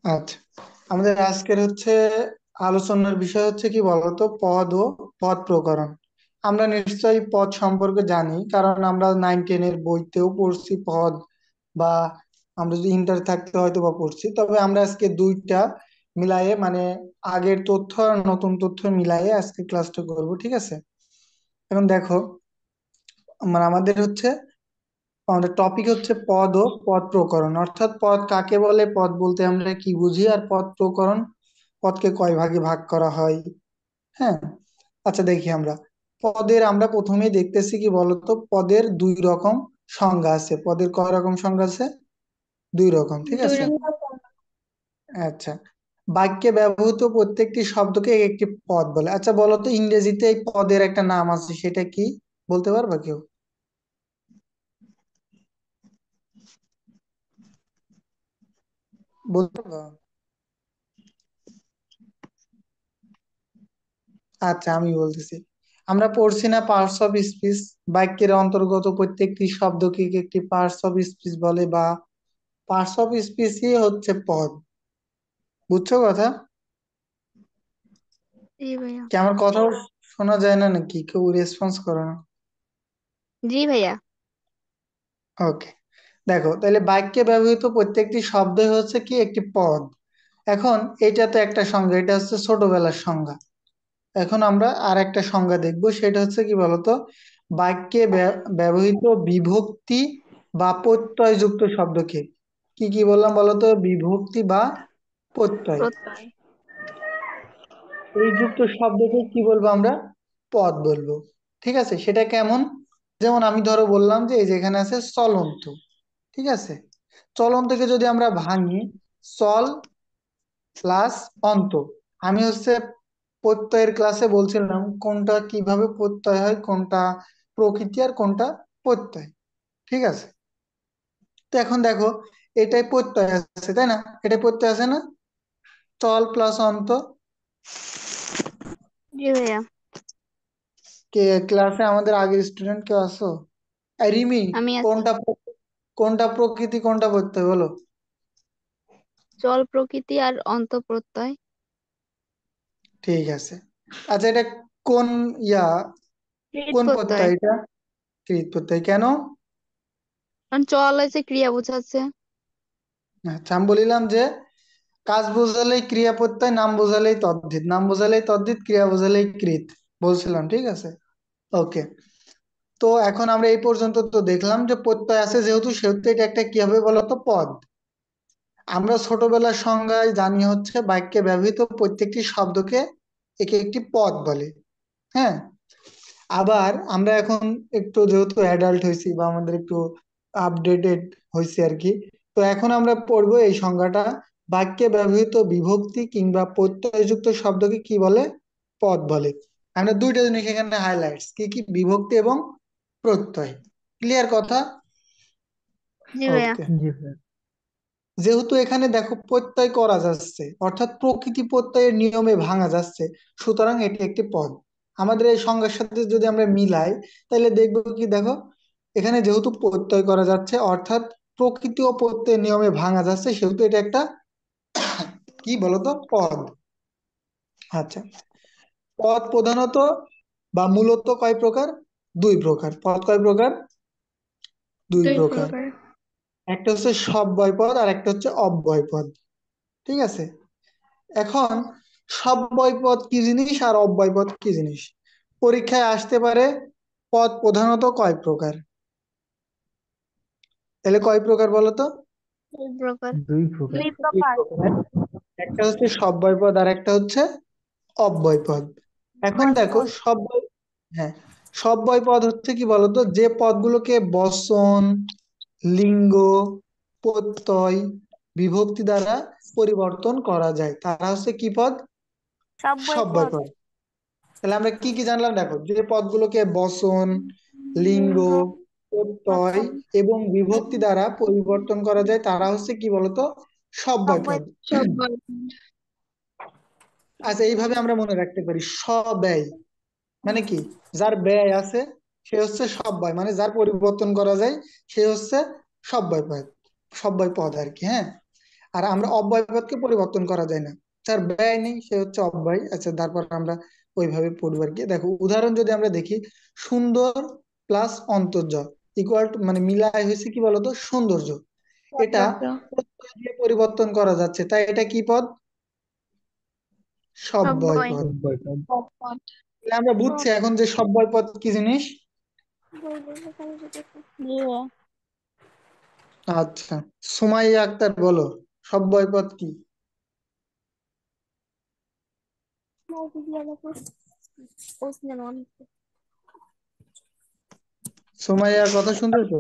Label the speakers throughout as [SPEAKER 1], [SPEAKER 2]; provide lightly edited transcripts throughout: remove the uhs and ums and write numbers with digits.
[SPEAKER 1] আচ্ছা, আমাদের আজকের আলোচনার বিষয় কি বলতো, পদ ও পদ প্রকরণ। আমরা নিশ্চয়ই পদ সম্পর্কে জানি, কারণ আমরা 9-10 এর বইতেও পড়ছি পদ, বা আমরা যদি ইন্টার থাকতে হয়তো বা পড়ছি। তবে আমরা আজকে দুইটা মিলায়ে, মানে আগের তথ্য আর নতুন তথ্য মিলায়ে আজকে ক্লাসটা করব, ঠিক আছে? এখন দেখো, আমাদের টপিক পদ ও পদ প্রকরণ, অর্থাৎ পদ কাকে বলে, পদ বলতে আমরা কি বুঝি, আর পদ প্রকরণ, পদকে কয় ভাগে ভাগ করা হয়। হ্যাঁ, আচ্ছা দেখি আমরা প্রথমেই দেখতেছি কি বলতো, পদের দুই রকম সংজ্ঞা আছে। পদের কয় রকম সংজ্ঞা আছে? দুই রকম, ঠিক
[SPEAKER 2] দুই
[SPEAKER 1] আছে।
[SPEAKER 2] রকম।
[SPEAKER 1] আচ্ছা, বাক্যে ব্যবহৃত প্রত্যেকটি শব্দকে একটি পদ বলে। আচ্ছা বলো তো, ইংরেজিতে এই পদের একটা নাম আছে, সেটা কি বলতে পারবা কেউ? বলতে পারবা? আচ্ছা, আমি বলতেছি। আমরা পড়ছি না পার্টস অফ স্পিচ, বাক্যের অন্তর্গত প্রত্যেকটি শব্দকে একটি পার্টস অফ স্পিচ বলে, বা পার্টস অফ স্পিচই হচ্ছে পদ। বুঝছো কথা?
[SPEAKER 2] জি ভাইয়া।
[SPEAKER 1] কি আমার কথাও শোনা যায় না নাকি? কেউ রেসপন্স করে না?
[SPEAKER 2] জি ভাইয়া।
[SPEAKER 1] ওকে, দেখো তাহলে বাক্যে ব্যবহৃত প্রত্যেকটি শব্দই হচ্ছে কি একটি পদ। এখন এটা তো একটা সংজ্ঞা, এটা হচ্ছে ছোটবেলার সংজ্ঞা। এখন আমরা আর একটা সংজ্ঞা দেখবো, সেটা হচ্ছে কি বলতো, বাক্যে ব্যবহৃত বিভক্তি বা প্রত্যয়যুক্ত শব্দকে কি কি বললাম বলতো? বিভক্তি বা প্রত্যয়
[SPEAKER 2] প্রত্যয়।
[SPEAKER 1] এই যুক্ত শব্দকে কি বলবো আমরা? পদ বলবো। ঠিক আছে, সেটা কেমন? যেমন আমি ধরো বললাম যে এই যেখানে আছে চলন্ত, ঠিক আছে। চলন্তকে যদি আমরা ভাঙি, চল প্লাস অন্ত। আমি প্রত্যয়ের ক্লাসে বলছিলাম কোনটা কিভাবে প্রত্যয় হয়, কোনটা প্রকৃতি আর কোনটা প্রত্যয়, ঠিক আছে। তো এখন দেখো, এটাই প্রত্যয় আছে তাই না? এটাই প্রত্যয় আছে না, চল প্লাস অন্ত।
[SPEAKER 2] জি ভাইয়া।
[SPEAKER 1] কে ক্লাসে আমাদের আগের স্টুডেন্ট কেউ আসো? এই রিমি,
[SPEAKER 2] আমি আছি।
[SPEAKER 1] কোনটা কোনটা প্রকৃতি কোনটা প্রত্যয় বলো?
[SPEAKER 2] চল প্রকৃতি আর অন্ত প্রত্যয়।
[SPEAKER 1] ঠিক আছে। আচ্ছা, এটা কোন ইয়া
[SPEAKER 2] কৃত
[SPEAKER 1] কোন
[SPEAKER 2] প্রত্যয়।
[SPEAKER 1] প্রত্যয় এটা? কৃত প্রত্যয় কেন?
[SPEAKER 2] কারণ চল হয়েছে ক্রিয়া বোঝাচ্ছে।
[SPEAKER 1] আচ্ছা, আমি বলিলাম যে কাজ বোঝালেই ক্রিয়া প্রত্যয়, নাম বোঝালেই তদ্ধিত, নাম বোঝালেই তদ্ধিত, ক্রিয়া বোঝালেই কৃত বলছিলাম, ঠিক আছে। ওকে, তো এখন আমরা এই পর্যন্ত তো দেখলাম যে প্রত্যয় আছে যেহেতু, সেহেতু এটা একটা কি হবে বলতো, পদ। আমরা ছোটবেলার সংজ্ঞায় জানি বাক্যে ব্যবহৃত প্রত্যেকটি শব্দকে একে একটি পদ বলে। হ্যাঁ, আবার আমরা এখন একটু যেহেতু অ্যাডাল্ট হয়েছি, বা আমাদের একটু আপডেটেড হয়েছে আর কি, তো এখন আমরা পড়বো এই সংজ্ঞাটা। বাক্যে ব্যবহৃত বিভক্তি কিংবা প্রত্যয়যুক্ত শব্দকে কি বলে? পদ বলে। আমরা দুইটা জিনিস এখানে হাইলাইটস, কি কি? বিভক্তি এবং প্রত্যয়। ক্লিয়ার কথা?
[SPEAKER 2] জি ভাইয়া।
[SPEAKER 1] ওকে, জি স্যার। যেহেতু এখানে দেখো প্রত্যয় করা যাচ্ছে, অর্থাৎ প্রকৃতি প্রত্যয়ের নিয়মে ভাঙা যাচ্ছে, সুতরাং এটি একটি পদ। আমাদের এই সংজ্ঞার সাথে যদি আমরা মিলাই, তাহলে দেখবো কি, দেখো এখানে যেহেতু প্রত্যয় করা যাচ্ছে, অর্থাৎ প্রকৃতি ও প্রত্যয়ের নিয়মে ভাঙা যাচ্ছে, সেহেতু এটা একটা কি বলতো, পদ। আচ্ছা, পদ প্রধানত বা মূলত কয় প্রকার? দুই প্রকার। পদ কয় প্রকার? দুই
[SPEAKER 2] দুই
[SPEAKER 1] প্রকার।
[SPEAKER 2] প্রকার।
[SPEAKER 1] একটা সব্যয় পদ আর একটা অব্যয় পদ, ঠিক আছে। এখন সব্যয় পদ কি জিনিস আর অব্যয় পদ কি জিনিস? পরীক্ষায় আসতে পারে। পদ প্রধানত কয় প্রকার? তাহলে কয় প্রকার বলো তো?
[SPEAKER 2] দুই প্রকার।
[SPEAKER 1] দুই প্রকার।
[SPEAKER 2] দুই
[SPEAKER 1] দুই
[SPEAKER 2] প্রকার।
[SPEAKER 1] প্রকার। একটা সব্যয় পদ আর একটা অব্যয় পদ। এখন
[SPEAKER 2] অব্যয়
[SPEAKER 1] দেখো
[SPEAKER 2] পদ।
[SPEAKER 1] হ্যাঁ, সব্যয় পদ কি বলতো, যে পদগুলোকে বচন, লিঙ্গ, প্রত্যয়, বিভক্তি দ্বারা পরিবর্তন করা যায়, তারা কি পদ?
[SPEAKER 2] সব্যয়
[SPEAKER 1] সব্যয়
[SPEAKER 2] পদ।
[SPEAKER 1] পদ। তাহলে আমরা কি কি জানলাম, দেখো যে পদগুলোকে বচন, লিঙ্গ,
[SPEAKER 2] লিঙ্গ।
[SPEAKER 1] প্রত্যয়
[SPEAKER 2] প্রত্যয়।
[SPEAKER 1] এবং বিভক্তি দ্বারা পরিবর্তন করা যায়, তারা কি বলতো, সব্যয়
[SPEAKER 2] সব্যয়।
[SPEAKER 1] পদ।
[SPEAKER 2] সব্যয়।
[SPEAKER 1] আচ্ছা, এইভাবে আমরা মনে রাখতে পারি, স্বব্যয় মানে কি? যার ব্যয় আছে সে সব্যয়, মানে যার পরিবর্তন করা যায় সে সব্যয় পদ, সব্যয় পদ আর কি, হ্যাঁ। আর আমরা অব্যয় পদকে পরিবর্তন করা যায় না, যার ব্যয় নেই সে হচ্ছে অব্যয়। আচ্ছা, তারপর আমরা ওইভাবে পড়বো আর কি। দেখো উদাহরণ যদি আমরা দেখি, সুন্দর প্লাস অন্তর্য ইকুয়াল টু, মানে মিলায় হয়েছে কি বলতো, সৌন্দর্য। এটা
[SPEAKER 2] সৌন্দর্য।
[SPEAKER 1] প্রত্যয় দিয়ে পরিবর্তন করা যাচ্ছে, তাই এটা কি পদ? সব্যয়
[SPEAKER 2] সব্যয়।
[SPEAKER 1] পদ।
[SPEAKER 3] বয়কট।
[SPEAKER 1] তাহলে আমরা বুঝছি এখন যে সব্যয় পদ কি জিনিস।
[SPEAKER 2] জি ভাইয়া।
[SPEAKER 1] আচ্ছা, সুমাইয়া আক্তার বলো, সব্যয় পদ কি? সুমাইয়ার কথা শুনতেছো?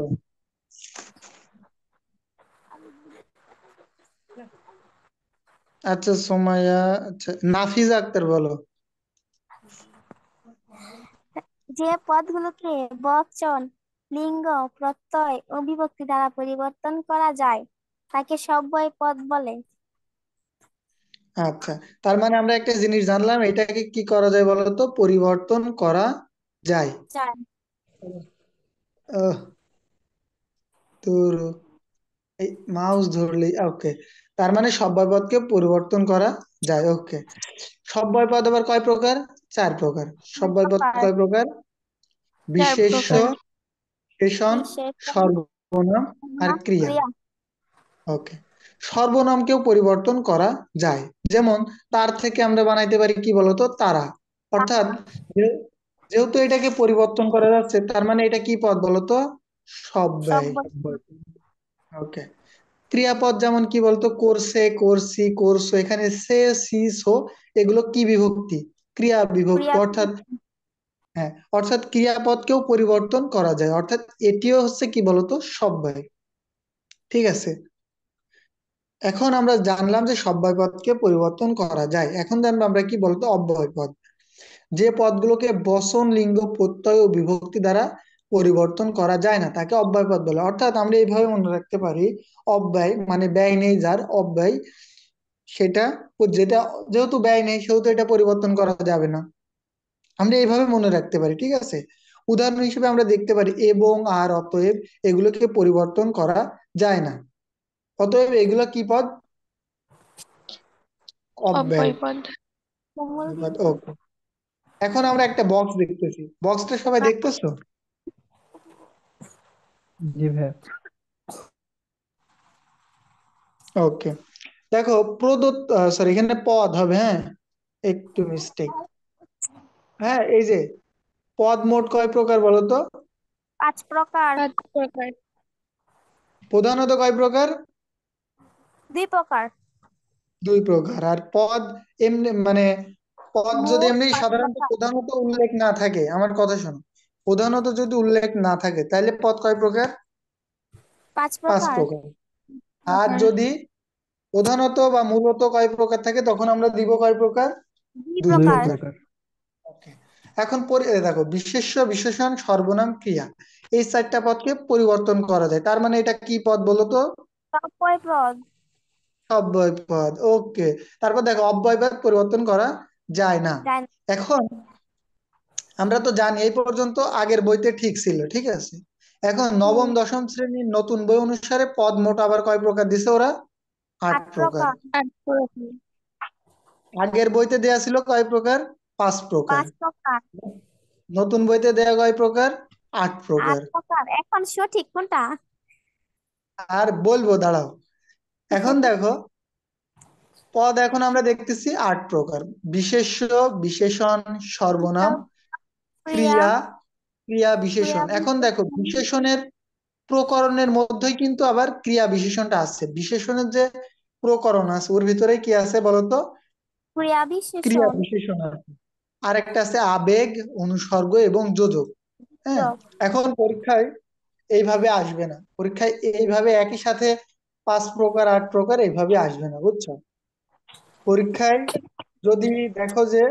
[SPEAKER 1] আচ্ছা সুমাইয়া, আচ্ছা নাফিজা আক্তার বলো।
[SPEAKER 4] যে পদগুলোকে বচন, লিঙ্গ, প্রত্যয় ও বিভক্তি দ্বারা পরিবর্তন করা যায় তাকে সব্যয় পদ বলে।
[SPEAKER 1] আচ্ছা, তার মানে আমরা একটা জিনিস জানলাম, এটাকে কি করা যায় বলতো, পরিবর্তন করা যায়।
[SPEAKER 4] চার।
[SPEAKER 1] আহ, তোর এই মাউস ধরলেই ওকে। তার মানে সব্যয়পদকে পরিবর্তন করা যায়, ওকে। সব্যয়পদ আবার কয় প্রকার? চার প্রকার।
[SPEAKER 4] চার
[SPEAKER 1] সব্যয়পদ
[SPEAKER 4] প্রকার।
[SPEAKER 1] কয় প্রকার?
[SPEAKER 2] চার
[SPEAKER 1] বিশেষ্য,
[SPEAKER 2] প্রকার।
[SPEAKER 1] বিশেষণ,
[SPEAKER 4] বিশেষণ,
[SPEAKER 1] সর্বনাম আর
[SPEAKER 4] নাম,
[SPEAKER 1] ক্রিয়া।
[SPEAKER 4] ক্রিয়া।
[SPEAKER 1] ওকে। সর্বনামকেও পরিবর্তন করা যায়, যেমন তার থেকে আমরা বানাইতে পারি কি বলতো, তারা। অর্থাৎ
[SPEAKER 4] তারা।
[SPEAKER 1] যে- যেহেতু এটাকে পরিবর্তন করা যাচ্ছে, তার মানে এটা কি পদ বলতো, সব্যয়।
[SPEAKER 4] সব্যয়।
[SPEAKER 1] ওকে। ক্রিয়াপদ যেমন কি বলতো, করছে, করছি, করছো, এখানে সে, সি, সো, এগুলো কি বিভক্তি? ক্রিয়া বিভক্তি।
[SPEAKER 4] ক্রিয়া।
[SPEAKER 1] অর্থাৎ হ্যাঁ, অর্থাৎ ক্রিয়াপদকেও পরিবর্তন করা যায়, অর্থাৎ এটিও হচ্ছে কি বলতো, সব্যয়। ঠিক আছে। এখন আমরা জানলাম যে সব্যয় পদকে পরিবর্তন করা যায়, এখন জানবো আমরা কি বলতো, অব্যয় পদ। যে পদগুলোকে বচন, লিঙ্গ, প্রত্যয় ও বিভক্তি দ্বারা পরিবর্তন করা যায় না তাকে অব্যয় পদ বলে। অর্থাৎ আমরা এইভাবে মনে রাখতে পারি, অব্যয় মানে ব্যয় নেই যার, অব্যয় সেটা যেটা, যেহেতু ব্যয় নেই সেহেতু এটা পরিবর্তন করা যাবে না। আমরা এইভাবে মনে রাখতে পারি, ঠিক আছে। উদাহরণ হিসেবে আমরা দেখতে পারি এবং, আর, অতএব, এগুলোকে পরিবর্তন করা যায় না। অতএব এগুলো কি পদ? অব্যয়
[SPEAKER 2] অব্যয় পদ।
[SPEAKER 1] পদ। ওকে। এখন আমরা একটা বক্স দেখতেছি, বক্সটা সবাই দেখতেছো?
[SPEAKER 3] জি ভাইয়া।
[SPEAKER 1] ওকে। দেখো প্রদত্ত, সরি এখানে পদ হবে, হ্যাঁ, একটু মিস্টেক। হ্যাঁ, এই যে পদ মোট কয় প্রকার বলো তো?
[SPEAKER 4] 5 প্রকার।
[SPEAKER 2] 5 প্রকার।
[SPEAKER 1] প্রধানত কয় প্রকার?
[SPEAKER 4] 2 প্রকার।
[SPEAKER 1] দুই প্রকার। আর পদ এমনি মানে, পদ যদি
[SPEAKER 4] মোট
[SPEAKER 1] এমনি
[SPEAKER 4] 5
[SPEAKER 1] সাধারণত
[SPEAKER 4] প্রকার।
[SPEAKER 1] প্রধানত উল্লেখ না থাকে, আমার কথা শোনো, প্রধানত যদি উল্লেখ না থাকে তাহলে পদ কয় প্রকার?
[SPEAKER 4] 5
[SPEAKER 1] পাঁচ
[SPEAKER 4] প্রকার।
[SPEAKER 1] প্রকার। আর
[SPEAKER 2] প্রকার।
[SPEAKER 1] যদি প্রধানত বা মূলত কয় প্রকার থাকে, তখন আমরা দিব কয় প্রকার?
[SPEAKER 4] 2
[SPEAKER 1] দুই
[SPEAKER 3] দুই
[SPEAKER 4] প্রকার।
[SPEAKER 1] প্রকার।
[SPEAKER 3] প্রকার।
[SPEAKER 1] ওকে। এখন দেখো, বিশেষ্য, বিশেষণ, সর্বনাম, ক্রিয়া, এই চারটা পদকে পরিবর্তন করা যায়, তার মানে এটা কি পদ বলো তো?
[SPEAKER 4] সব্যয় পদ।
[SPEAKER 1] অব্যয় পদ। ওকে। তারপর দেখো, অব্যয় পদ পরিবর্তন করা যায় না।
[SPEAKER 4] জান।
[SPEAKER 1] এখন আমরা তো জানি এই পর্যন্ত আগের বইতে ঠিক ছিল, ঠিক আছে। এখন
[SPEAKER 4] হুম।
[SPEAKER 1] নবম দশম শ্রেণীর নতুন বই অনুসারে পদ মোট আবার কয় প্রকার দিছে ওরা? আট
[SPEAKER 4] 8
[SPEAKER 1] প্রকার।
[SPEAKER 4] প্রকার।
[SPEAKER 2] 8 প্রকার।
[SPEAKER 1] আগের বইতে দেয়া ছিল কয় প্রকার? পাঁচ প্রকার।
[SPEAKER 4] 5 প্রকার।
[SPEAKER 1] নতুন বইতে দেয়া কয় প্রকার? আট
[SPEAKER 4] 8
[SPEAKER 1] প্রকার।
[SPEAKER 4] প্রকার। এখন সঠিক কোনটা?
[SPEAKER 1] আর বলবো, দাঁড়াও। এখন দেখো, পদ এখন আমরা দেখতেছি আট প্রকার: বিশেষ্য, বিশেষণ, সর্বনাম,
[SPEAKER 4] ক্রিয়া।
[SPEAKER 1] ক্রিয়া, ক্রিয়া
[SPEAKER 4] ক্রিয়া
[SPEAKER 1] বিশেষণ। এখন দেখো,
[SPEAKER 4] বিশেষণ।
[SPEAKER 1] বিশেষণের প্রকরণের মধ্যেই কিন্তু আবার ক্রিয়া বিশেষণটা আছে। বিশেষণের যে প্রকরণ আছে ওর ভিতরে কি আছে বলতো?
[SPEAKER 4] ক্রিয়া
[SPEAKER 1] ক্রিয়া
[SPEAKER 4] বিশেষণ।
[SPEAKER 1] বিশেষণ আছে। আর একটা আছে আবেগ, অনুসর্গ এবং যোজক। হ্যাঁ।
[SPEAKER 4] যোগ।
[SPEAKER 1] এখন পরীক্ষায় এইভাবে আসবে না, পরীক্ষায় এইভাবে একই সাথে পাঁচ প্রকার, আট প্রকার এইভাবে আসবে না, বুঝছো? পরীক্ষায় যদি দেখো যে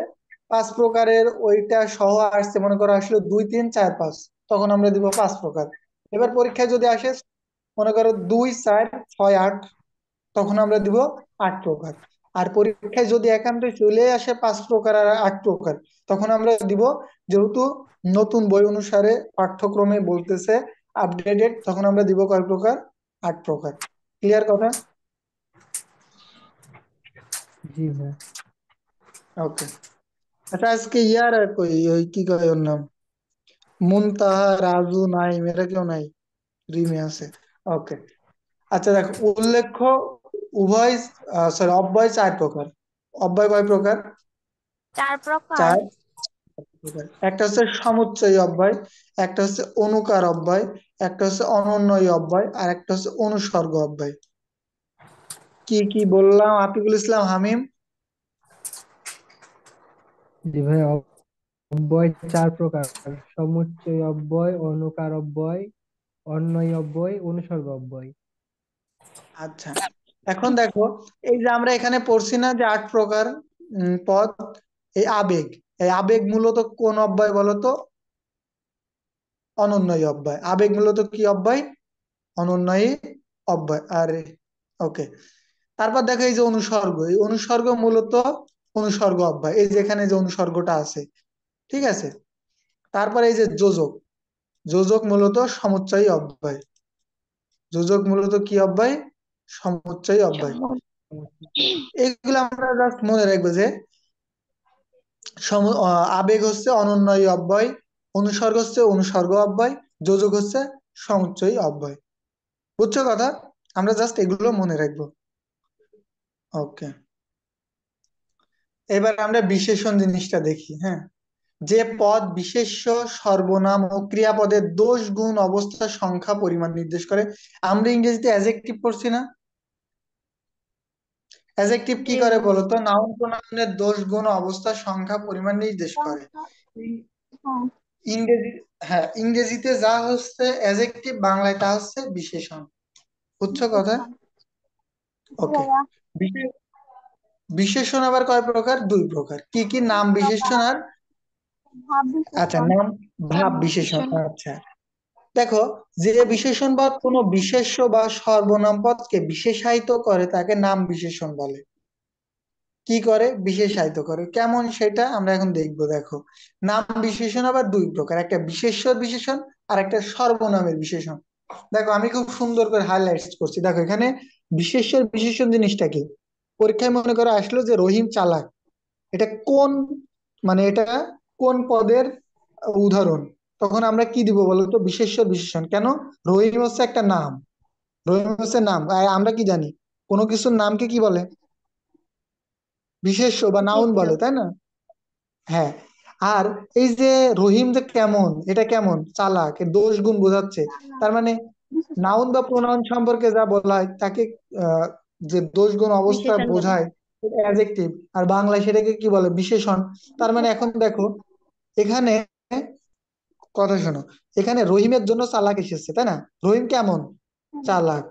[SPEAKER 1] পাঁচ প্রকারের ওইটা সহ আসছে, মনে করো আসলে দুই, তিন, চার, পাঁচ, তখন আমরা দিব পাঁচ প্রকার। এবার পরীক্ষায় যদি আসে মনে করো দুই, চার, ছয়, আট, তখন আমরা দিব আট প্রকার। আর পরীক্ষায় যদি একান্ত চলে আসে পাঁচ প্রকার আর আট প্রকার, তখন আমরা দিব, যেহেতু নতুন বই অনুসারে পাঠ্যক্রমে বলতেছে আপডেটেড, তখন আমরা দিব কয় প্রকার? 8 প্রকার। ক্লিয়ার কথা?
[SPEAKER 2] জি ভাই।
[SPEAKER 1] ওকে। আচ্ছা আজকে ইয়ার আর কই ওই কি কয় ওর নাম, মুনতাহা, রাজু, নাইম, এরা কেউ নাই? রিমি আছে। ওকে। আচ্ছা দেখো, উল্লেখ্য উভয় সরি অব্যয় 4 প্রকার। অব্যয় কয় প্রকার?
[SPEAKER 4] 4 প্রকার।
[SPEAKER 1] 4 প্রকার। একটা হচ্ছে সমুচ্চয়ী অব্যয়, একটা হচ্ছে অনুকার অব্যয়, একটা হচ্ছে অনন্বয়ী অব্যয়, আর একটা হচ্ছে অনুসর্গ অব্যয়। কি কি বললাম আতিকুল ইসলাম হামিম?
[SPEAKER 2] জি ভাই, অব্যয় 4 প্রকার: সমুচ্চয় অব্যয়, অনুকার অব্যয়, অন্বয় অব্যয়, অনুসর্গ অব্যয়।
[SPEAKER 1] আচ্ছা, এখন দেখো, এই যে আমরা এখানে পড়ছি না যে 8 প্রকার পদ, এই আবেগ, এই আবেগ মূলত কোন অব্যয় বলতো? অনন্যয় অব্যয়। আবেগ মূলত কি অব্যয়? অনন্যয় অব্যয়। আরে ওকে। তারপর দেখো এই যে অনুসর্গ, এই অনুসর্গ মূলত অনুসর্গ অব্যয়, এই যে এখানে যে অনুসর্গটা আছে, ঠিক আছে। তারপর এই যে যোজক, যোজক মূলত সমুচ্চয়ী অব্যয়। যোজক মূলত কি অব্যয়? সমুচ্চয়ী অব্যয়। এইগুলো আমরা জাস্ট মনে রাখবো যে আবেগ হচ্ছে অনন্যয় অব্যয়, অনুসর্গ হচ্ছে অনুসর্গ অব্যয়, যোজক হচ্ছে সমুচ্চয়ী অব্যয়। বুঝছো কথা? আমরা জাস্ট এগুলো মনে রাখবো। ওকে। এবার আমরা বিশেষণ জিনিসটা দেখি। হ্যাঁ, যে পদ বিশেষ্য, সর্বনাম ও ক্রিয়াপদের দোষ, গুণ, অবস্থা, সংখ্যা, পরিমাণ নির্দেশ করে। আমরা ইংরেজিতে অ্যাজেক্টিভ পড়ছি না? অ্যাজেক্টিভ কি
[SPEAKER 4] জি
[SPEAKER 1] করে
[SPEAKER 4] ভাই।
[SPEAKER 1] বলতো? নাউন প্রোনাউনের দোষ, গুণ, অবস্থা, সংখ্যা, পরিমাণ নির্দেশ করে।
[SPEAKER 4] সংখ্যা। হ্যাঁ।
[SPEAKER 1] ইংরেজি, হ্যাঁ ইংরেজিতে যা হচ্ছে অ্যাজেক্টিভ, বাংলায় তা হচ্ছে বিশেষণ। বুঝছো কথা?
[SPEAKER 4] বিশেষণ। জি
[SPEAKER 1] ওকে।
[SPEAKER 4] ভাইয়া।
[SPEAKER 1] বিশেষণ আবার কয় প্রকার? 2 প্রকার। কি কি? নাম বিশেষণ
[SPEAKER 4] প্রকার।
[SPEAKER 1] আর
[SPEAKER 4] ভাব
[SPEAKER 1] আচ্ছা
[SPEAKER 4] বিশেষণ।
[SPEAKER 1] নাম
[SPEAKER 4] পদ
[SPEAKER 1] ভাব বিশেষণ।
[SPEAKER 4] বিশেষণ।
[SPEAKER 1] আচ্ছা দেখো, যে বিশেষণ বা কোনো বিশেষ্য বা সর্বনাম পদকে বিশেষায়িত করে তাকে নাম বিশেষণ বলে। কি করে? বিশেষায়িত করে। কেমন সেটা আমরা এখন দেখবো। দেখো, নাম বিশেষণ আবার 2 প্রকার, একটা বিশেষ্য বিশেষণ আর একটা সর্বনামের বিশেষণ। দেখো আমি খুব সুন্দর করে হাইলাইট করছি। দেখো এখানে বিশেষ্য বিশেষণ জিনিসটা কি? পরীক্ষায় মনে করে আসলো যে রহিম চালাক, এটা কোন, মানে এটা কোন পদের উদাহরণ? তখন আমরা কি দিব বলতো? বিশেষ্য বিশেষণ। কেন? রহিম হচ্ছে একটা নাম, রহিম হচ্ছে নাম, আর আমরা কি জানি কোনো কিছুর নামকে কি বলে? বিশেষ্য বা নাউন
[SPEAKER 4] বিশেষ্য।
[SPEAKER 1] বলে, তাই না? হ্যাঁ। আর এই যে রহিম যে কেমন, এটা কেমন? চালাক, এর দোষ গুণ বোঝাচ্ছে। তার মানে
[SPEAKER 4] বিশেষণ।
[SPEAKER 1] নাউন বা প্রোনাউন সম্পর্কে যা বলা হয় তাকে আহ, যে দোষ গুণ অবস্থা
[SPEAKER 4] বিশেষণ বলে।
[SPEAKER 1] বোঝায় অ্যাডজেক্টিভ, আর বাংলায় সেটাকে কি বলে? বিশেষণ। তার মানে এখন
[SPEAKER 4] বিশেষণ।
[SPEAKER 1] দেখো এখানে কথা শোনো, এখানে রহিমের জন্য চালাক এসেছে, তাই না? রহিম কেমন?
[SPEAKER 4] হুম।
[SPEAKER 1] চালাক।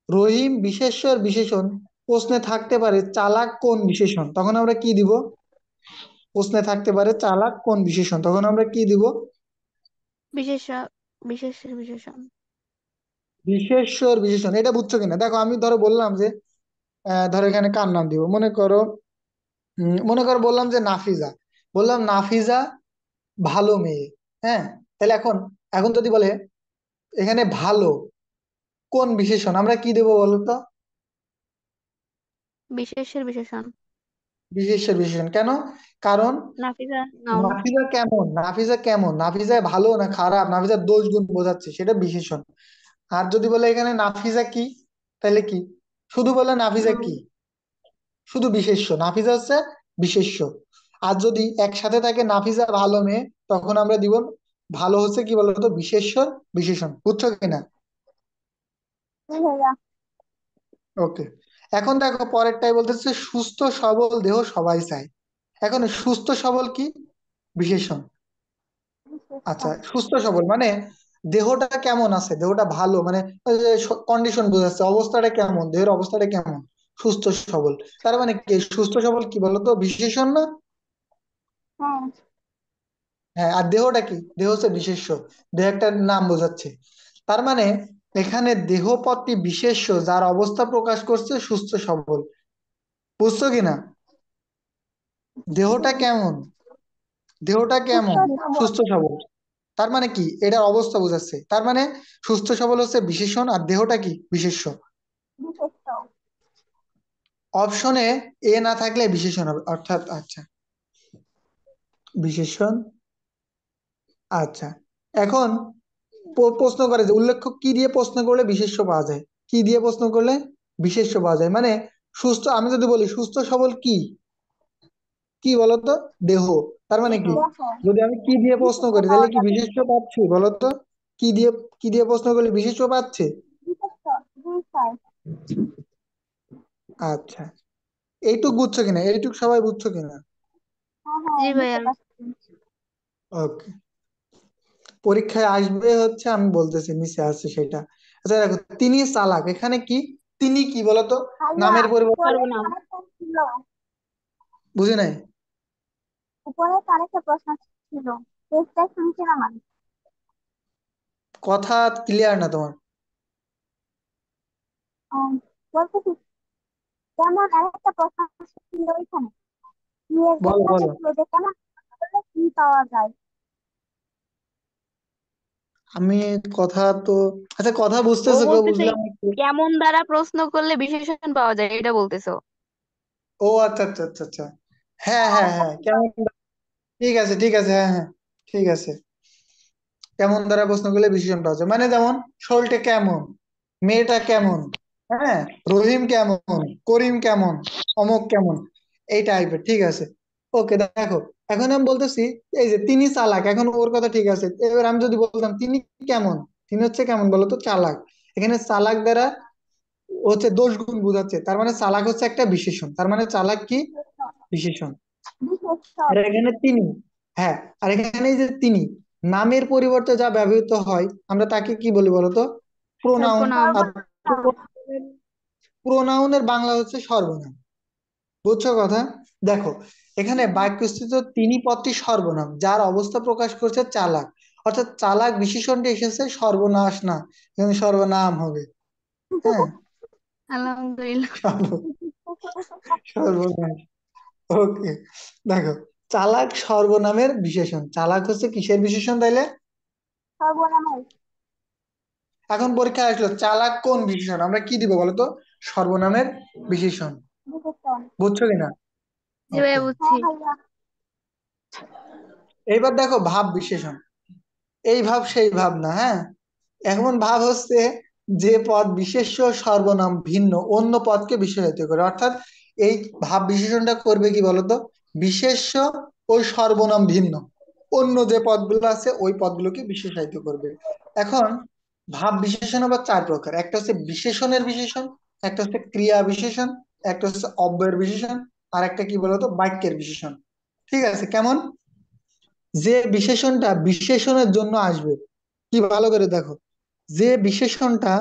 [SPEAKER 1] রহিম বিশেষ্যর বিশেষণ, প্রশ্নে থাকতে পারে চালাক কোন বিশেষণ, তখন আমরা কি দিব? প্রশ্নে থাকতে পারে চালাক কোন বিশেষণ, তখন আমরা কি দিব?
[SPEAKER 4] বিশেষ। বিশেষের বিশেষণ।
[SPEAKER 1] বিশেষ্যর বিশেষণ। এটা বুঝছো কিনা দেখো, আমি ধরো বললাম যে ধরো এখানে কার নাম দিব, মনে করো মনে করো বললাম যে নাফিজা, বললাম নাফিজা ভালো মেয়ে। হ্যাঁ, তাহলে এখন এখন যদি বলে এখানে ভালো কোন বিশেষণ, আমরা কি দেবো বলতো?
[SPEAKER 4] বিশেষের বিশেষণ।
[SPEAKER 1] বিশেষ্যের বিশেষণ। কেন? কারণ
[SPEAKER 4] নাফিসা নাউন।
[SPEAKER 1] নাফিজা কেমন, নাফিজা কেমন, নাফিজা ভালো না খারাপ, নাফিজার দোষ গুণ বোঝাচ্ছে, সেটা বিশেষণ। আর যদি বলে এখানে নাফিজা কি, তাহলে কি? শুধু বলে নাফিজা
[SPEAKER 4] নাউন।
[SPEAKER 1] কি, শুধু বিশেষ্য, নাফিজা হচ্ছে বিশেষ্য। আর যদি একসাথে থাকে নাফিজা ভালো মেয়ে, তখন আমরা দিব ভালো হচ্ছে কি বলতো? বিশেষ্য বিশেষণ। বুঝছো কিনা?
[SPEAKER 4] জি ভাইয়া।
[SPEAKER 1] ওকে। এখন দেখো পরেরটাই বলতেছে সুস্থ সবল দেহ সবাই চায়। এখন সুস্থ সবল কি? বিশেষণ। আচ্ছা,
[SPEAKER 4] বিশেষণ।
[SPEAKER 1] সুস্থ সবল মানে দেহটা কেমন আছে, দেহটা ভালো, মানে কন্ডিশন বোঝাচ্ছে, অবস্থাটা কেমন, দেহের অবস্থাটা কেমন, সুস্থ সবল। তার মানে কি সুস্থ সবল কি বলতো? বিশেষণ না?
[SPEAKER 4] হ্যাঁ।
[SPEAKER 1] হ্যাঁ, আর দেহটা কি? দেহ হচ্ছে বিশেষ্য, দেহ একটা নাম বোঝাচ্ছে। তার মানে এখানে দেহ পদটি বিশেষ্য, যার অবস্থা প্রকাশ করছে সুস্থ সবল। বুঝছো কিনা? দেহটা কেমন, দেহটা
[SPEAKER 4] সুস্থ
[SPEAKER 1] কেমন?
[SPEAKER 4] সবল।
[SPEAKER 1] সুস্থ সবল। তার মানে কি, এটার অবস্থা বোঝাচ্ছে। তার মানে সুস্থ সবল হচ্ছে বিশেষণ, আর দেহটা কি বিশেষ্য।
[SPEAKER 4] বিশেষ্য।
[SPEAKER 1] অপশনে এ না থাকলে বিশেষণ হবে, অর্থাৎ আচ্ছা বিশেষণ। আচ্ছা, এখন প্রশ্ন করে যে উল্লেখ্য কি দিয়ে প্রশ্ন করলে বিশেষ্য পাওয়া যায়, কি দিয়ে প্রশ্ন করলে বিশেষ্য পাওয়া যায়, মানে সুস্থ, আমি যদি বলি সুস্থ সবল কি, কি বলতো, দেহ। তার মানে কি,
[SPEAKER 4] দেখো,
[SPEAKER 1] যদি আমি কি দিয়ে প্রশ্ন
[SPEAKER 4] বিশেষ্য
[SPEAKER 1] করি তাহলে
[SPEAKER 4] পাওয়া
[SPEAKER 1] কি
[SPEAKER 4] যাবে।
[SPEAKER 1] বিশেষ্য পাচ্ছি বলতো? কি দিয়ে, কি দিয়ে প্রশ্ন করলে বিশেষ্য পাচ্ছে?
[SPEAKER 4] বিশেষ্য, বিষয়।
[SPEAKER 1] আচ্ছা, এইটুক বুঝছো কিনা, এইটুক সবাই বুঝছো কিনা?
[SPEAKER 4] হ্যাঁ হ্যাঁ,
[SPEAKER 3] জি
[SPEAKER 4] বুঝতে
[SPEAKER 3] ভাইয়া।
[SPEAKER 4] পারছি।
[SPEAKER 1] ওকে, পরীক্ষায় আসবে হচ্ছে, আমি বলতেছি নিচে আছে সেটা। আচ্ছা দেখো, তিনি চালাক, এখানে কি, তিনি কি বলতো,
[SPEAKER 4] ভাইয়া,
[SPEAKER 1] নামের পরিবর্তে,
[SPEAKER 4] উপরে
[SPEAKER 3] সর্বনাম।
[SPEAKER 4] আরেকটা ছিল,
[SPEAKER 1] বুঝি নাই।
[SPEAKER 4] উপরে আরেকটা প্রশ্ন ছিল, টেস্টটা শুনছিলাম আমি।
[SPEAKER 1] কথা ক্লিয়ার না তোমার।
[SPEAKER 4] বলতেছি, যেমন আরেকটা প্রশ্ন ছিল ওইখানে, বিয়ের
[SPEAKER 1] বলো
[SPEAKER 4] এখানে
[SPEAKER 1] বলো।
[SPEAKER 4] ছিল যে কেমন করলে কি পাওয়া যায়।
[SPEAKER 1] আমি কথা তো, আচ্ছা কথা
[SPEAKER 3] ও
[SPEAKER 1] বুঝতেছো, কেউ
[SPEAKER 3] বলতেছে
[SPEAKER 1] বুঝলাম না একটু।
[SPEAKER 3] কেমন দ্বারা প্রশ্ন করলে বিশেষণ পাওয়া যায় এটা বলতেছো।
[SPEAKER 1] ও আচ্ছা আচ্ছা আচ্ছা আচ্ছা, হ্যাঁ হ্যাঁ
[SPEAKER 4] আরেকটা
[SPEAKER 1] হ্যাঁ,
[SPEAKER 4] ছিল,
[SPEAKER 1] কেমন, ঠিক আছে ঠিক আছে, হ্যাঁ হ্যাঁ, ঠিক আছে। কেমন দ্বারা প্রশ্ন করলে বিশেষণ পাওয়া যায়, মানে যেমন শরীরটা কেমন, মেয়েটা কেমন, হ্যাঁ, রহিম কেমন, করিম কেমন, অমুক কেমন, এই টাইপের, ঠিক আছে। ওকে দেখো, এখন আমি বলতেছি এই যে তিনি চালাক, এখন ওর কথা ঠিক আছে, এবার আমি যদি বলতাম তিনি কেমন, তিনি হচ্ছে কেমন বলতো, চালাক। এখানে চালাক দ্বারা হচ্ছে দোষ গুণ বোঝাচ্ছে, তার মানে চালাক হচ্ছে একটা বিশেষণ, তার মানে চালাক কি বিশেষণ।
[SPEAKER 4] বিশেষ্য।
[SPEAKER 1] আর এখানে তিনি, হ্যাঁ, আর এখানে এই যে তিনি, নামের পরিবর্তে যা ব্যবহৃত হয় আমরা তাকে কি বলি বলতো, প্রোনাউন।
[SPEAKER 3] সর্বনাম।
[SPEAKER 1] আর
[SPEAKER 4] সর্বনাম।
[SPEAKER 1] প্রোনাউনের বাংলা হচ্ছে সর্বনাম, বুঝছো কথা? দেখো, এখানে বাক্যস্থিত তিনি পদটি সর্বনাম, যার অবস্থা প্রকাশ করছে চালাক, অর্থাৎ চালাক বিশেষণটি এসেছে সর্বনাশ না, এখানে সর্বনাম হবে। হ্যাঁ,
[SPEAKER 3] আলহামদুলিল্লাহ।
[SPEAKER 1] সর্বনাশ। ওকে, দেখো, চালাক সর্বনামের বিশেষণ, চালাক হচ্ছে কিসের বিশেষণ তাইলে?
[SPEAKER 4] সর্বনামের
[SPEAKER 1] এখন পরীক্ষায় আসলো চালাক কোন বিশেষণ, আমরা কি দিব বলতো, সর্বনামের বিশেষণ।
[SPEAKER 4] বিশেষণ।
[SPEAKER 1] বুঝছো কিনা?
[SPEAKER 3] জি
[SPEAKER 1] ওকে,
[SPEAKER 3] ভাইয়া বুঝছি।
[SPEAKER 4] হ্যাঁ ভাইয়া।
[SPEAKER 1] এইবার দেখো ভাব বিশেষণ, এই ভাব সেই ভাব না, হ্যাঁ। এমন ভাব হচ্ছে যে পদ বিশেষ্য সর্বনাম ভিন্ন অন্য পদকে বিশেষিত করে, অর্থাৎ এই ভাব বিশেষণটা করবে কি বলতো, বিশেষ্য ও সর্বনাম ভিন্ন অন্য যে পদগুলো আছে ওই পদগুলোকে বিশেষায়িত করবে। এখন ভাব বিশেষণ আবার চার প্রকার, একটা হচ্ছে বিশেষণের বিশেষণ, একটা হচ্ছে ক্রিয়া বিশেষণ, একটা হচ্ছে অব্যয়ের বিশেষণ, আর একটা কি বলতো বাক্যের বিশেষণ। ঠিক আছে, কেমন, যে বিশেষণটা বিশেষণের জন্য আসবে, কি ভালো করে দেখো, যে বিশেষণটা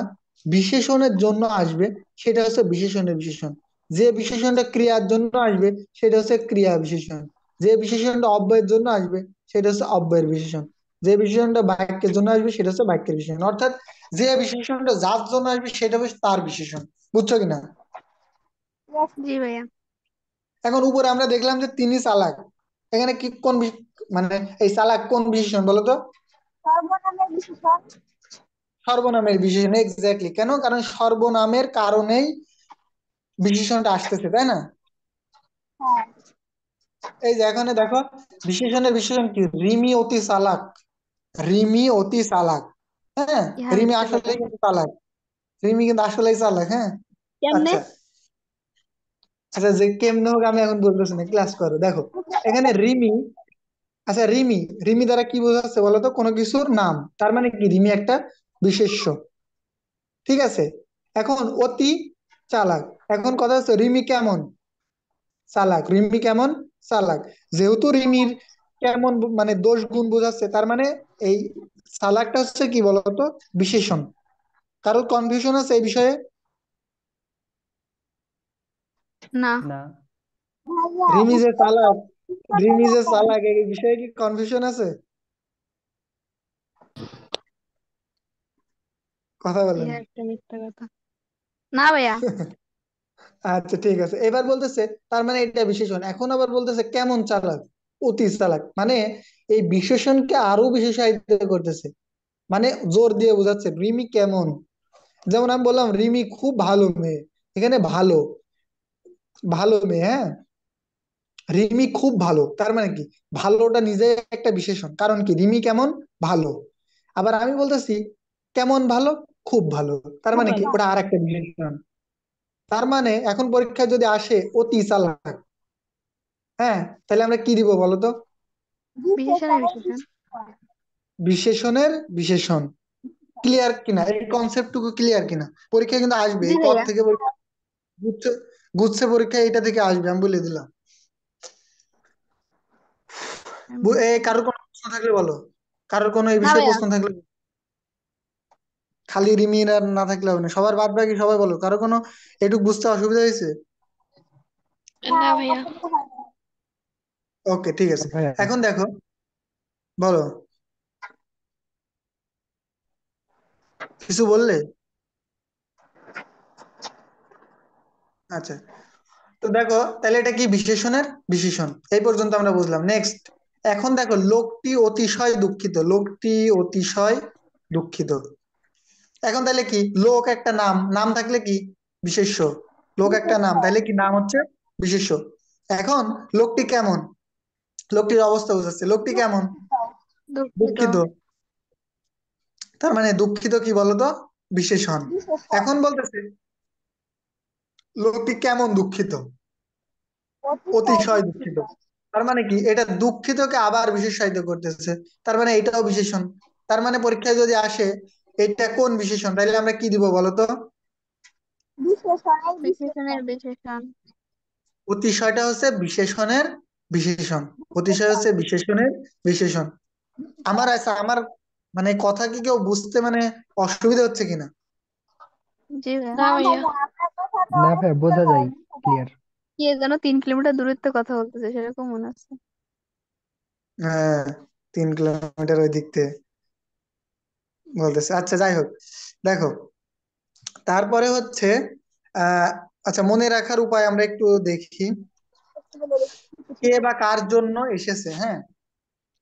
[SPEAKER 1] বিশেষণের জন্য আসবে সেটা হচ্ছে বিশেষণের বিশেষণ, যে বিশেষণটা ক্রিয়ার জন্য আসবে সেটা হচ্ছে ক্রিয়া বিশেষণ, যে বিশেষণটা অব্যয়ের জন্য আসবে সেটা হচ্ছে অব্যয়ের বিশেষণ, যে বিশেষণটা বাক্যের জন্য আসবে সেটা হচ্ছে বাক্যের বিশেষণ, অর্থাৎ যে বিশেষণটা যার জন্য আসবে সেটা হচ্ছে তার বিশেষণ। বুঝছো কিনা?
[SPEAKER 4] Yes,
[SPEAKER 3] জি ভাইয়া।
[SPEAKER 1] এখন উপরে আমরা দেখলাম যে তিনি চালাক, এখানে কি কোন মানে এই চালাক কোন বিশেষণ বলো তো?
[SPEAKER 4] সর্বনামের বিশেষণ।
[SPEAKER 1] সর্বনামের বিশেষণ, এক্স্যাক্টলি, কেন, কারণ সর্বনামের কারণেই বিশেষণটা আসতেছে, তাই না?
[SPEAKER 4] হ্যাঁ।
[SPEAKER 1] এই যে এখানে দেখো, বিশেষণের বিশেষণ কি, রিমি অতি চালাক, রিমি অতি চালাক, হ্যাঁ,
[SPEAKER 3] ইহা
[SPEAKER 1] রিমি
[SPEAKER 3] মিথ্যে কথা।
[SPEAKER 1] আসলেই কিন্তু চালাক, রিমি কিন্তু আসলেই চালাক, হ্যাঁ।
[SPEAKER 3] কেমনে?
[SPEAKER 1] আচ্ছা, আচ্ছা যে কেমনে হোক আমি এখন বলতেছি না, ক্লাস করো, দেখো এখানে রিমি, আচ্ছা রিমি, রিমি দ্বারা কি বোঝাচ্ছে বলতো, কোনো কিছুর নাম, তার মানে কি রিমি একটা বিশেষ্য, ঠিক আছে। এখন অতি চালাক, এখন কথা হচ্ছে রিমি কেমন চালাক, রিমি কেমন চালাক, যেহেতু রিমির কেমন মানে দোষ গুণ বোঝাচ্ছে, তার মানে এই চালাকটা হচ্ছে কি বলতো বিশেষণ। কারো কনফিউশন আছে এই বিষয়ে?
[SPEAKER 3] না।
[SPEAKER 2] না।
[SPEAKER 4] ভাইয়া,
[SPEAKER 1] রিমি যে
[SPEAKER 4] উত্তরটা
[SPEAKER 1] চালাক,
[SPEAKER 4] উত্তরটা
[SPEAKER 1] রিমি যে
[SPEAKER 4] দেখেন।
[SPEAKER 1] চালাক এই বিষয়ে কি কনফিউশন আছে? কথা বলেন।
[SPEAKER 3] ইহা একটা মিথ্যে কথা। না ভাইয়া।
[SPEAKER 1] আচ্ছা ঠিক আছে, এবার বলতেছে তার মানে এটা বিশেষণ, এখন আবার বলতেছে কেমন চালাক, অতি চালাক মানে এই বিশেষণকে আরো বিশেষায়িত করতেছে, মানে জোর দিয়ে বোঝাচ্ছে রিমি কেমন। যেমন আমি বললাম রিমি খুব ভালো মেয়ে, এখানে ভালো, ভালো মেয়ে, হ্যাঁ, রিমি খুব ভালো তার মানে কি ভালোটা নিজে একটা বিশেষণ, কারণ কি রিমি কেমন ভালো। আবার আমি বলতেছি কেমন ভালো, খুব ভালো, তার মানে কি ওটা আর একটা বিশেষণ। তার মানে এখন পরীক্ষায় যদি আসে অতি চালাক, হ্যাঁ, তাহলে আমরা কি দিব বলতো?
[SPEAKER 3] বিশেষণের বিশেষণ।
[SPEAKER 1] বিশেষণের বিশেষণ। ক্লিয়ার কিনা, এই কনসেপ্টটুকু ক্লিয়ার কিনা? পরীক্ষা কিন্তু আসবে,
[SPEAKER 3] জি
[SPEAKER 1] এই পদ
[SPEAKER 3] ভাইয়া।
[SPEAKER 1] থেকে পরীক্ষা, গুচ্ছে গুচ্ছে পরীক্ষা এটা থেকে আসবে, আমি বলে দিলাম। কারোর কোনো প্রশ্ন থাকলে বলো, কারোর কোনো এই
[SPEAKER 3] না
[SPEAKER 1] বিষয়ে
[SPEAKER 3] ভাইয়া।
[SPEAKER 1] প্রশ্ন থাকলে। খালি রিমির আর না থাকলে হবে না, সবার বাদ বাকি সবাই বলো, কারো কোনো এটুকু বুঝতে অসুবিধা হয়েছে?
[SPEAKER 3] না ভাইয়া।
[SPEAKER 1] ওকে, ঠিক আছে।
[SPEAKER 2] ভাইয়া
[SPEAKER 1] এখন দেখো, বলো, কিছু বললে? আচ্ছা, তো দেখো তাহলে এটা কি বিশেষণের বিশেষণ, এই পর্যন্ত আমরা বুঝলাম। নেক্সট, এখন দেখো লোকটি অতিশয় দুঃখিত, লোকটি অতিশয় দুঃখিত। এখন তাহলে কি, লোক একটা নাম, নাম থাকলে কি বিশেষ্য, লোক একটা নাম তাহলে কি নাম হচ্ছে বিশেষ্য। এখন লোকটি কেমন, লোকটির অবস্থা বোঝাচ্ছে, লোকটি কেমন
[SPEAKER 3] দুঃখিত।
[SPEAKER 1] দুঃখিত, তার মানে দুঃখিত কি বলতো বিশেষণ। এখন বলতেছে লোকটি কেমন দুঃখিত, অতিশয় দুঃখিত, তার মানে কি এটা দুঃখিতকে আবার বিশেষায়িত করতেছে, তার মানে এটাও বিশেষণ। তার মানে পরীক্ষায় যদি আসে এটা কোন বিশেষণ, তাইলে আমরা কি দিব বলতো?
[SPEAKER 3] বিশেষণের বিশেষণ।
[SPEAKER 1] অতিশয়টা হচ্ছে বিশেষণের বিশেষণ, অতিশয় হচ্ছে বিশেষণের বিশেষণ। আমার মানে কথা কি কেউ বুঝতে মানে অসুবিধা হচ্ছে কিনা?
[SPEAKER 3] জি ভাইয়া। না ভাইয়া।
[SPEAKER 2] না ভাইয়া, বোঝা যায় ক্লিয়ার।
[SPEAKER 3] কে যেন 3 কিলোমিটার দূরত্বে কথা বলতেছে সেরকম মনে হচ্ছে।
[SPEAKER 1] হ্যাঁ, 3 কিলোমিটার ওই দিক থেকে বলতেছে। আচ্ছা, যাই হোক, দেখো তারপরে হচ্ছে আহ আচ্ছা, মনে রাখার উপায় আমরা একটু দেখি। কে বা কার জন্য এসেছে, হ্যাঁ,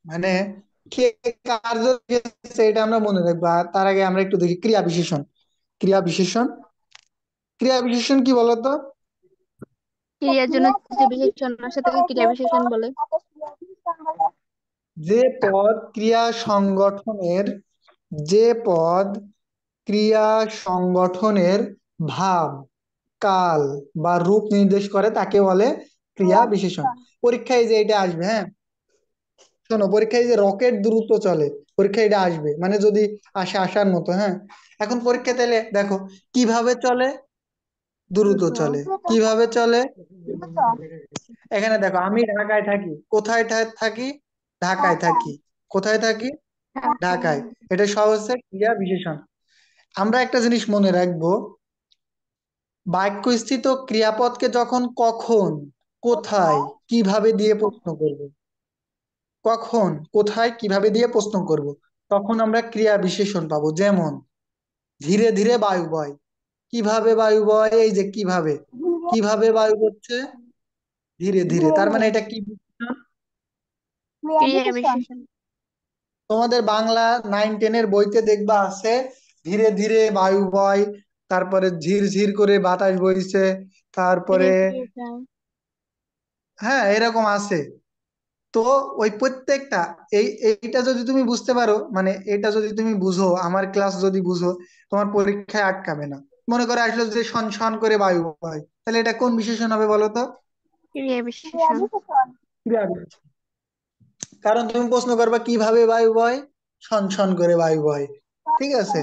[SPEAKER 1] মানে কে কার জন্য এসেছে এটা আমরা মনে রাখবো। আর তার আগে আমরা একটু দেখি ক্রিয়া বিশেষণ। ক্রিয়া বিশেষণ, ক্রিয়া বিশেষণ কি বলতো?
[SPEAKER 3] ক্রিয়ার জন্য যে বিশেষণ আসে তাকে ক্রিয়া বিশেষণ বলে।
[SPEAKER 1] যে পদ ক্রিয়া সংগঠনের, যে পদ ক্রিয়া সংগঠনের ভাব, কাল বা রূপ নির্দেশ করে তাকে বলে ক্রিয়া বিশেষণ। পরীক্ষায় যে এটা আসবে, হ্যাঁ, শোনো, পরীক্ষায় যে রকেট দ্রুত চলে, পরীক্ষায় এটা আসবে, মানে যদি আসে আসার মতো, হ্যাঁ। এখন পরীক্ষা তাহলে দেখো কিভাবে চলে, দ্রুত
[SPEAKER 3] দ্রুত।
[SPEAKER 1] চলে, কিভাবে চলে। এখানে দেখো আমি ঢাকায় থাকি, কোথায় থাকি, ঢাকায় থাকি, কোথায় থাকি, ঢাকায়, এটা সব হচ্ছে ক্রিয়া বিশেষণ। আমরা একটা জিনিস মনে রাখবো, বাক্যস্থিত ক্রিয়াপদকে যখন কখন, কোথায়, কিভাবে দিয়ে প্রশ্ন করব, কখন, কোথায়, কিভাবে দিয়ে প্রশ্ন করব, তখন আমরা ক্রিয়া বিশেষণ পাবো। যেমন ধীরে ধীরে বায়ু বয়, কিভাবে বায়ু বয়, এই যে কিভাবে, কিভাবে বায়ু বচ্ছে, ধীরে ধীরে, তার মানে এটা কি বিশেষণ?
[SPEAKER 3] ক্রিয়া বিশেষণ।
[SPEAKER 1] তোমাদের বাংলা 9-10-এর বইতে দেখবা আছে ধীরে ধীরে বায়ু বয়, তারপরে ঝির ঝির করে বাতাস বইছে,
[SPEAKER 3] ধীরে
[SPEAKER 1] তারপরে,
[SPEAKER 3] ধীরে যায়।
[SPEAKER 1] হ্যাঁ, এরকম আছে। তো ওই প্রত্যেকটা, এইটা যদি তুমি বুঝতে পারো, মানে এটা যদি তুমি বুঝো, আমার ক্লাস যদি বুঝো, তোমার পরীক্ষায় আটকাবে না। মনে করে আসলে যদি শন শন করে বায়ু বয়, তাহলে এটা কোন বিশেষণ হবে বলো তো?
[SPEAKER 3] ক্রিয়া বিশেষণ।
[SPEAKER 1] ক্রিয়া বিশেষণ। কারণ তুমি প্রশ্ন করবা কিভাবে বায়ু বয়, শন শন করে বায়ু বয়, ঠিক আছে।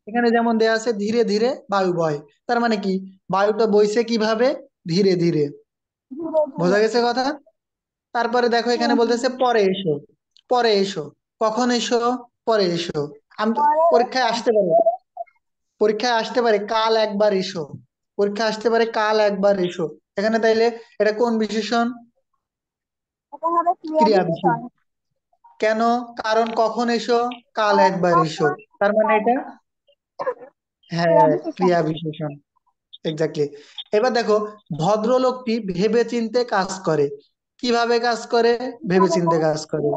[SPEAKER 1] এখানে যেমন দেয়া আছে ধীরে ধীরে বায়ু বয়, তার মানে কি বায়ুটা বইছে কিভাবে, ধীরে ধীরে, বোঝা গেছে কথা? তারপরে দেখো এখানে বলতেছে পরে এসো, পরে এসো, কখন এসো, পরে এসো। আমি পরীক্ষায় আসতে পারে, পরীক্ষায় আসতে পারে কাল একবার এসো, পরীক্ষায় আসতে পারে কাল একবার এসো, এখানে তাইলে এটা কোন বিশেষণ? ক্রিয়া বিশেষণ। কেন? কারণ কখন এসো, কাল একবার এসো, তার মানে এটা, হ্যাঁ, ক্রিয়া বিশেষণ, এক্স্যাক্টলি। এবার দেখো ভদ্রলোকটি ভেবে চিন্তে কাজ করে, কিভাবে কাজ করে, ভেবেচিন্তে কাজ করে।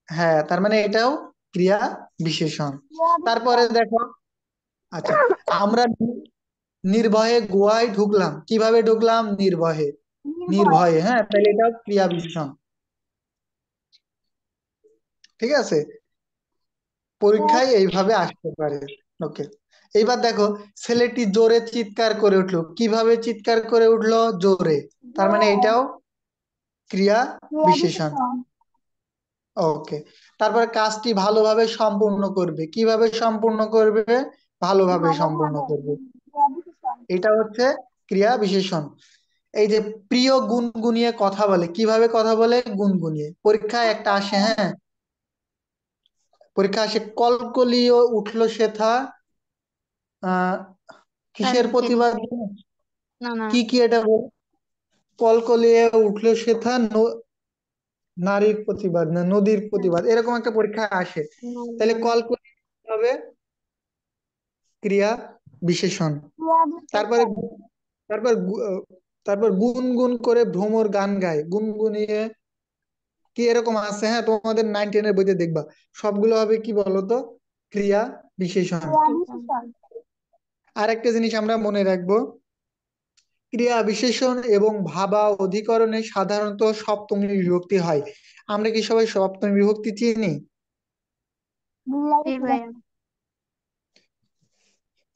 [SPEAKER 1] হ্যাঁ, তার মানে এটাও ক্রিয়া বিশেষণ। তারপরে দেখো, আচ্ছা, আমরা নির্ভয়ে গুহায় ঢুকলাম, কিভাবে ঢুকলাম, নির্ভয়ে, নির্ভয়ে, হ্যাঁ, তাহলে এটাও ক্রিয়া বিশেষণ। ঠিক আছে, পরীক্ষায় এইভাবে আসতে পারে। ওকে, এইবার দেখো, ছেলেটি জোরে চিৎকার করে উঠলো, কিভাবে চিৎকার করে উঠলো, জোরে, তার মানে এটাও ক্রিয়া বিশেষণ। ওকে, তারপরে কাজটি ভালোভাবে সম্পূর্ণ করবে, কিভাবে সম্পূর্ণ করবে, ভালোভাবে সম্পূর্ণ করবে, এটা হচ্ছে ক্রিয়া বিশেষণ। এই যে প্রিয় গুনগুনিয়ে কথা বলে, কিভাবে কথা বলে, গুনগুনিয়ে। পরীক্ষায় একটা আসে, হ্যাঁ, পরীক্ষা আসে, কলকলিয়ে উঠলো সেথা, আহ কিসের
[SPEAKER 3] তানজিল।
[SPEAKER 1] প্রতিবাদ,
[SPEAKER 3] না না।
[SPEAKER 1] কি কি এটা বল, কলকলিয়ে উঠলো সেথা নারীর প্রতিবাদ না নদীর প্রতিবাদ, এরকম একটা পরীক্ষা আসে।
[SPEAKER 3] না,
[SPEAKER 1] তাহলে
[SPEAKER 3] না, না।
[SPEAKER 1] কলকলিয়ে হবে ক্রিয়া বিশেষণ। তারপরে তারপর তারপর গুনগুন করে ভ্রমর গান গায়, গুনগুনিয়ে, কি এরকম আছে, হ্যাঁ, তোমাদের 9-10 এর বইতে দেখবা, সবগুলো হবে কি বলতো, ক্রিয়া বিশেষণ। আর একটা জিনিস আমরা মনে রাখবো, ক্রিয়া বিশেষণ এবং ভাবা অধিকরণে সাধারণত সপ্তমী বিভক্তি হয়। আমরা কি সবাই সপ্তমী বিভক্তি চিনি?
[SPEAKER 3] জি ভাইয়া।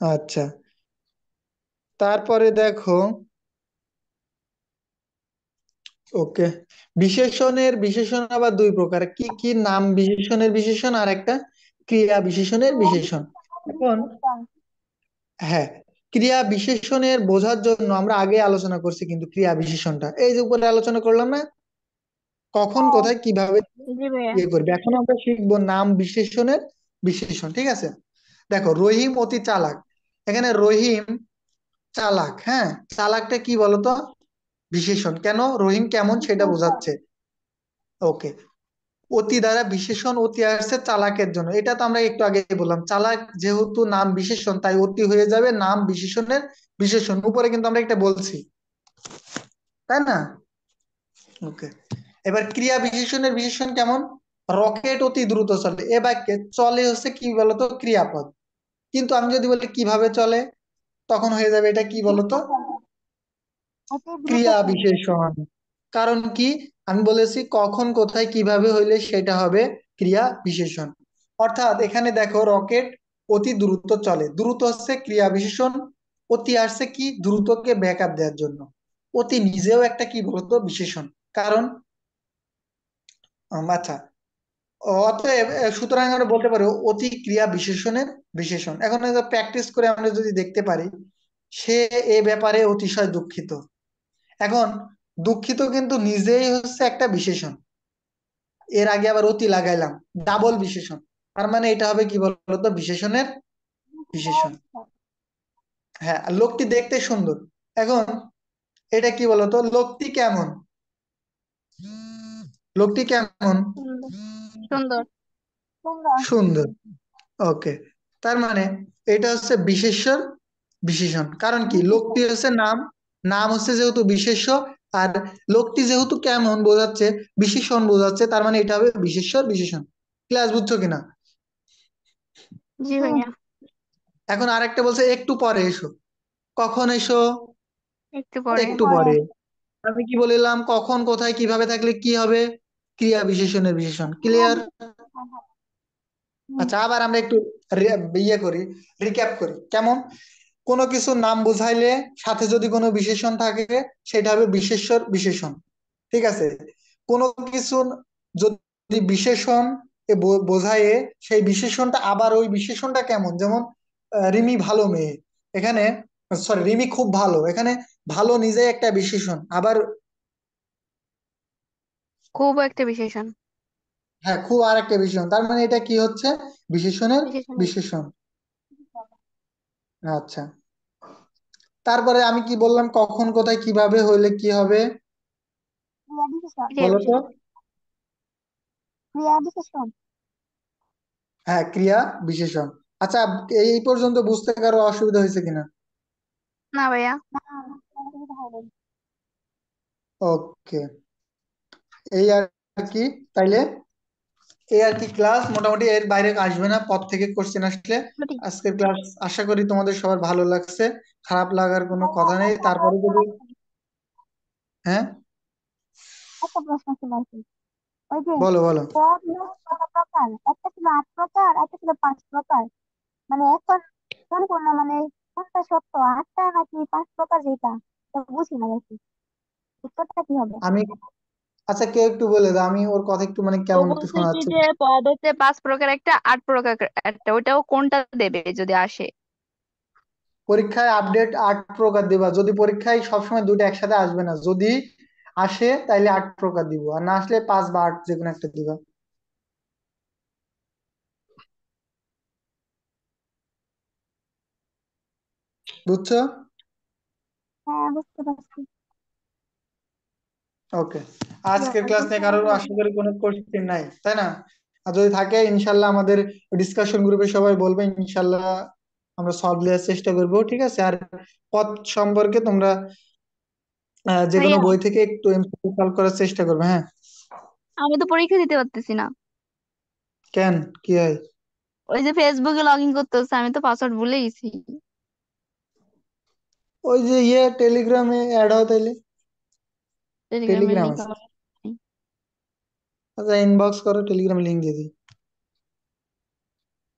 [SPEAKER 1] আচ্ছা, তারপরে দেখো, ওকে, বিশেষণের বিশেষণ আবার দুই প্রকার, কি কি, নাম বিশেষণের বিশেষণ আর একটা ক্রিয়া বিশেষণের বিশেষণ। এখন, হ্যাঁ, ক্রিয়া বিশেষণের বোঝার জন্য আমরা আগে আলোচনা করছি, কিন্তু ক্রিয়া বিশেষণটা এই যে উপরে আলোচনা করলাম না, কখন কোথায় কিভাবে
[SPEAKER 3] জি ভাইয়া।
[SPEAKER 1] ইয়ে করবে, এখন আমরা শিখবো নাম বিশেষণের বিশেষণ। ঠিক আছে, দেখো, রহিম অতি চালাক, এখানে রহিম চালাক, হ্যাঁ, চালাকটা কি বলতো, বিশেষণ, কেন, রহিম কেমন সেটা বোঝাচ্ছে। ওকে, অতি দ্বারা বিশেষণ, অতি আসছে চালাকের জন্য, এটা তো আমরা একটু আগে বললাম, চালাক যেহেতু নাম বিশেষণ তাই অতি হয়ে যাবে নাম বিশেষণের বিশেষণ, উপরে কিন্তু আমরা একটা বলছি, তাই না? ওকে, এবার ক্রিয়া বিশেষণের বিশেষণ কেমন, রকেট অতি দ্রুত চলে, এ বাক্যে চলে হচ্ছে কি বলতো, ক্রিয়াপদ, কিন্তু আমি যদি বলি কিভাবে চলে, তখন হয়ে যাবে এটা কি বলতো, ক্রিয়া বিশেষণ। কারণ কি, আমি বলেছি কখন কোথায় কিভাবে হইলে সেটা হবে ক্রিয়া বিশেষণ। অর্থাৎ এখানে দেখো, রকেট অতি দ্রুত চলে, দ্রুত হচ্ছে ক্রিয়া বিশেষণ, অতি আসছে কি, দ্রুতকে ব্যাকআপ দেওয়ার জন্য, অতি নিজেও একটা কি বলতো, বিশেষণ। কারণ আচ্ছা, অতএব সুতরাং আমরা বলতে পারি অতি ক্রিয়া বিশেষণের বিশেষণ। এখন প্র্যাকটিস করে আমরা যদি দেখতে পারি, সে এ ব্যাপারে অতিশয় দুঃখিত। এখন দুঃখিত কিন্তু নিজেই হচ্ছে একটা বিশেষণ, এর আগে আবার অতি লাগাইলাম, ডাবল বিশেষণ, তার মানে এটা হবে কি বলতো, বিশেষণের বিশেষণ। হ্যাঁ, আর লোকটি দেখতে সুন্দর, এখন এটা কি বলতো, লোকটি কেমন, লোকটি কেমন,
[SPEAKER 3] সুন্দর। সুন্দর।
[SPEAKER 1] সুন্দর। ওকে, তার মানে এটা হচ্ছে বিশেষ্যর বিশেষণ। কারণ কি, লোকটি হচ্ছে নাম, নাম হচ্ছে যেহেতু বিশেষ্য, আর লোকটি যেহেতু কেমন বোঝাচ্ছে, বিশেষণ বোঝাচ্ছে, তার মানে এটা হবে বিশেষ্যর বিশেষণ। ক্লাস বুঝছো কিনা?
[SPEAKER 3] জি ভাইয়া।
[SPEAKER 1] এখন আরেকটা বলছে একটু পরে এসো, কখন এসো,
[SPEAKER 3] একটু পরে।
[SPEAKER 1] একটু পরে। আমি কি বলিলাম, কখন কোথায় কিভাবে থাকলে কি হবে, ক্রিয়া বিশেষণের বিশেষণ। ক্লিয়ার? আচ্ছা, আবার আমরা একটু ইয়ে করি, রিক্যাপ করি, কেমন, কোনো কিছু নাম বুঝাইলে সাথে যদি কোনো বিশেষণ থাকে, সেটা হবে বিশেষ্যর বিশেষণ। ঠিক আছে, কোনো কিছু যদি বিশেষণ বোঝায়, সেই বিশেষণটা আবার ওই বিশেষণটা কেমন, যেমন রিমি ভালো মেয়ে, এখানে, সরি, রিমি খুব ভালো, এখানে ভালো নিজে একটা বিশেষণ, আবার,
[SPEAKER 3] খুব একটা বিশেষণ।
[SPEAKER 1] হ্যাঁ, খুব আর একটা বিশেষণ, তার মানে এটা কি হচ্ছে, বিশেষণের
[SPEAKER 3] বিশেষণ।
[SPEAKER 1] বিশেষণ। আচ্ছা, তারপরে আমি কি বললাম, কখন কোথায় কিভাবে হইলে কি হবে,
[SPEAKER 3] ক্রিয়া
[SPEAKER 1] বলো তো।
[SPEAKER 3] বিশেষণ।
[SPEAKER 1] হ্যাঁ, ক্রিয়া বিশেষণ। আচ্ছা, এই পর্যন্ত বুঝতে কারো অসুবিধা হয়েছে কিনা?
[SPEAKER 3] না ভাইয়া।
[SPEAKER 1] ওকে, এই আর কি, তাইলে এই আর কি ক্লাস, মোটামুটি এর বাইরে আসবে না পর থেকে কোশ্চেন আসলে।
[SPEAKER 3] ঠিক।
[SPEAKER 1] আজকের ক্লাস আশা করি তোমাদের সবার ভালো লাগছে, খারাপ লাগার কোনো
[SPEAKER 4] ভাইয়া,
[SPEAKER 1] কথা নেই।
[SPEAKER 4] একটা
[SPEAKER 1] তারপরে
[SPEAKER 4] প্রশ্ন
[SPEAKER 1] যদি,
[SPEAKER 4] আছে,
[SPEAKER 1] হ্যাঁ
[SPEAKER 4] একটা প্রশ্ন ছিল আর কি। ওই যে
[SPEAKER 1] বলো বলো।
[SPEAKER 4] পদ মোট কত প্রকার? একটা ছিল 8 প্রকার, একটা ছিল 5 প্রকার। মানে এখন কোন মানে কোনটা সত্য, 8টা নাকি 5 প্রকার, যেটা এটা বুঝি না আর কি। উত্তরটা কি হবে?
[SPEAKER 1] আমি, আচ্ছা কেউ একটু বলে দাও, আমি ওর কথা একটু মানে
[SPEAKER 3] ও
[SPEAKER 1] কেমন একটু
[SPEAKER 3] বলছে কি
[SPEAKER 1] শোনাচ্ছি।
[SPEAKER 3] যে পদ হচ্ছে 5 প্রকার একটা, 8 প্রকার একটা, ওইটাও কোনটা দেবে যদি আসে?
[SPEAKER 1] পরীক্ষায় আপডেট 8 প্রকার দিবা, যদি পরীক্ষায় সবসময় দুটো একসাথে আসবে না, যদি আসে তাইলে 8 প্রকার দিব, আর না আসলে 5 বা 8 যে কোনো একটা দিবা, বুঝছো?
[SPEAKER 4] হ্যাঁ, বুঝতে পারছি।
[SPEAKER 1] ওকে, আজকের ক্লাস নিয়ে কারোর আশা করি কোনো কোশ্চেন নাই, তাই না? আর যদি থাকে ইনশাল্লাহ আমাদের ডিসকাশন গ্রুপে সবাই বলবে, ইনশাল্লাহ আমরা সলভ দেওয়ার চেষ্টা করবো, ঠিক আছে? আর পথ সম্পর্কে তোমরা যে কোনো
[SPEAKER 3] ভাইয়া,
[SPEAKER 1] বই থেকে একটু সলভ করার চেষ্টা করবে, হ্যাঁ।
[SPEAKER 3] আমি তো পরীক্ষা দিতে পারতেছি না।
[SPEAKER 1] কেন, কি হয়?
[SPEAKER 3] ওই যে ফেসবুকে লগ ইন করতে হচ্ছে, আমি তো পাসওয়ার্ড ভুলে গেছি।
[SPEAKER 1] ওই যে টেলিগ্রামে অ্যাড হও তাইলে,
[SPEAKER 3] টেলিগ্রামের
[SPEAKER 1] টেলিগ্রাম
[SPEAKER 3] লিঙ্ক
[SPEAKER 1] আছে,
[SPEAKER 3] আমার নেই।
[SPEAKER 1] আচ্ছা ইনবক্স করো, টেলিগ্রাম লিংক দিয়ে দিই।